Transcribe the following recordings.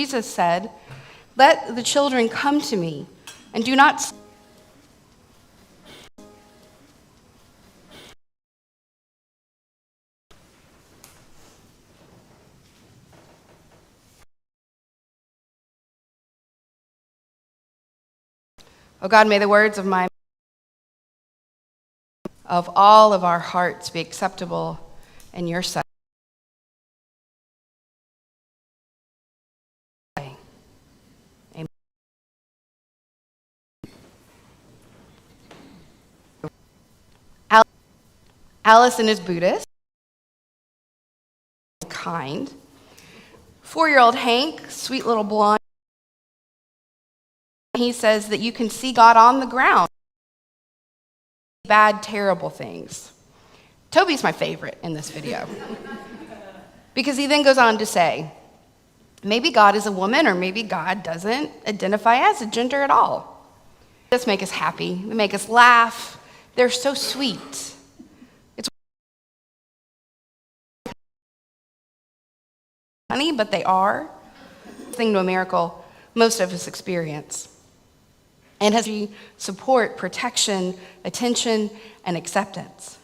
Jesus said, "Let the children come to me, and do not..." Oh God, may the words of all of our hearts be acceptable in your sight. Amen. Allison is Buddhist, kind. 4-year-old Hank, sweet little blonde. He says that you can see God on the ground. Bad, terrible things. Toby's my favorite in this video. Because he then goes on to say, maybe God is a woman, or maybe God doesn't identify as a gender at all. This make us happy. They make us laugh. They're so sweet. It's funny, but they are. Thing to a miracle most of us experience. And has support, protection, attention, and acceptance.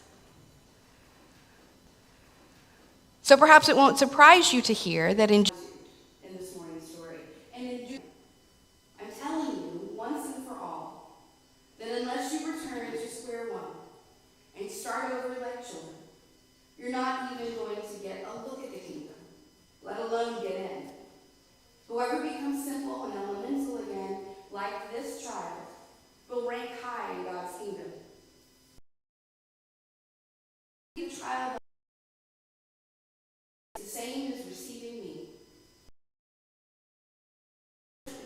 So perhaps it won't surprise you to hear that in this morning's story, and I'm telling you once and for all, that unless you return to square one and start over like children, you're not even going to get a look at the kingdom, let alone get in. Whoever becomes simple and elemental again, like this child, will rank high in God's kingdom. The child is the same as receiving me.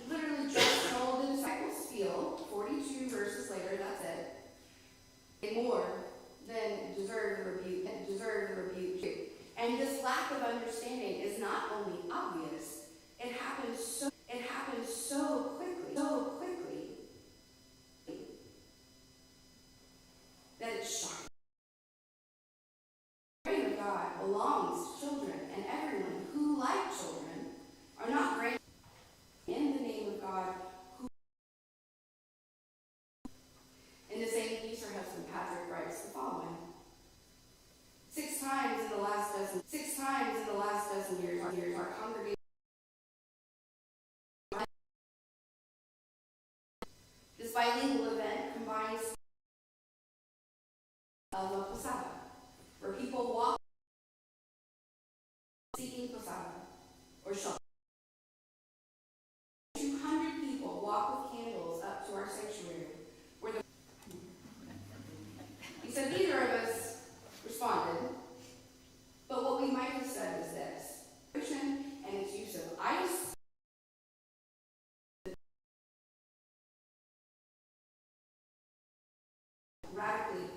Literally just told the disciples feel, 42 verses later, that's it, more than deserve the rebuke too. And this lack of understanding is not only obvious, it happens so quickly, that it's shocking. The reign of God belongs to children, and everyone who, like children, are not granted in the name of God. In the same Easter husband, Patrick writes the following: 6 times in the last dozen years, our congregation, this bilingual event combines of a posada, where people walk seeking posada or shelter. 200 people walk with candles up to our sanctuary, where he said neither of us responded, but what we might have said is this: and its use of ice radically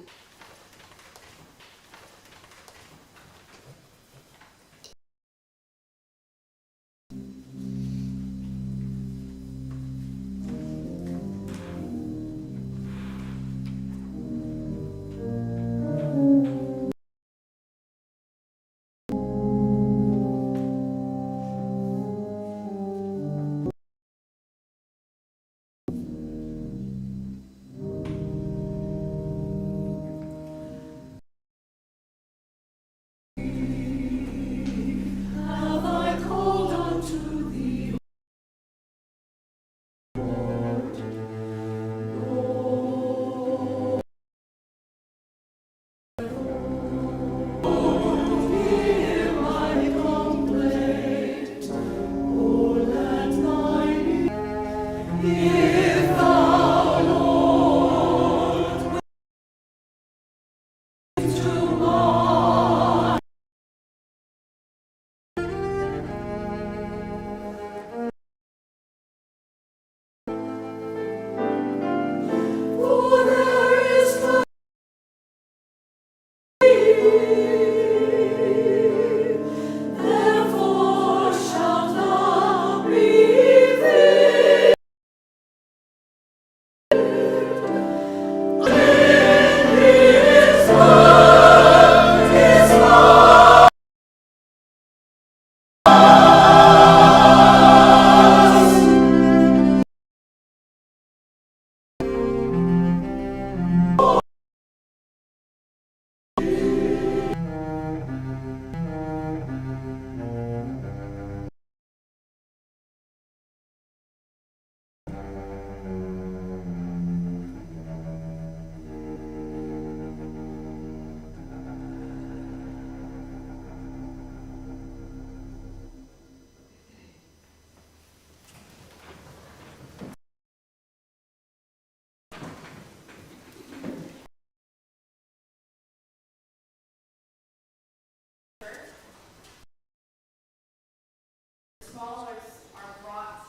Smallers are brought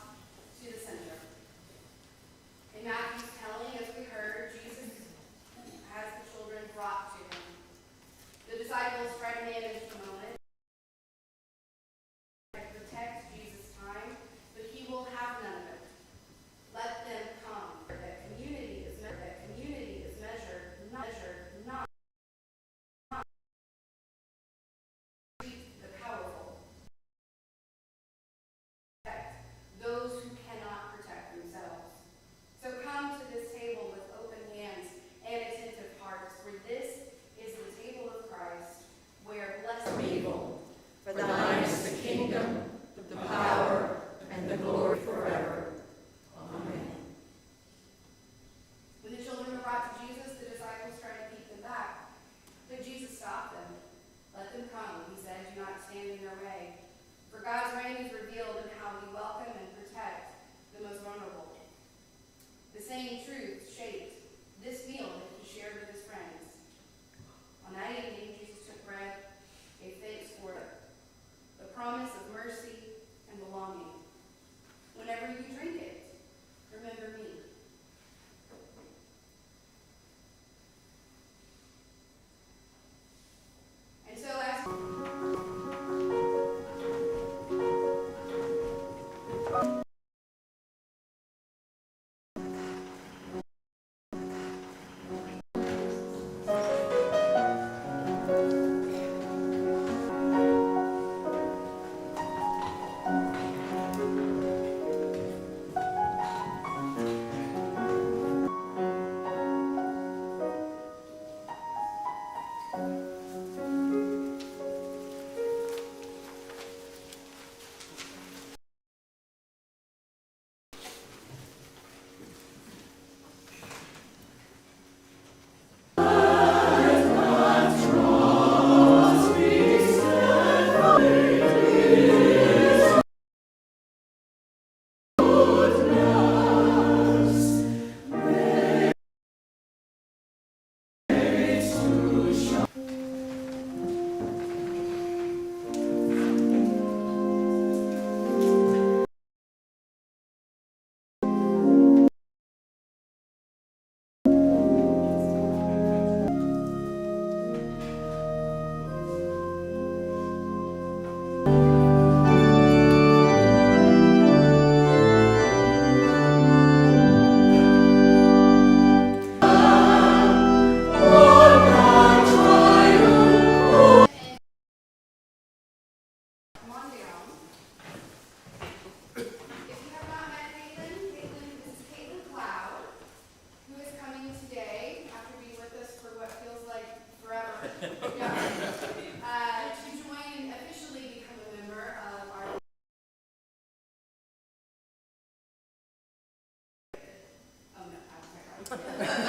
to the center. In Matthew's telling, as we heard, Jesus has the children brought to him. The disciples try to manage the moment, protect Jesus' time, but he will have none of it. Let them come. That community is measured, not the powerful. Those who cannot protect themselves. So come to this table with open hands and attentive hearts, for this is the table of Christ, where blessed people, For thine is the kingdom, the power, and the glory forever. Amen. When the children were brought to Jesus, the disciples tried to keep them back. But Jesus stopped them. Let them come, he said, do not stand in their way. For God's reign is revealed in how we welcome and protect the most vulnerable. The same truth shaped this meal that he shared with his friends. On that evening, Jesus took bread, gave thanks for it, the promise of mercy and belonging. Whenever you drink it, remember me. And so as Oh, no, I'm sorry.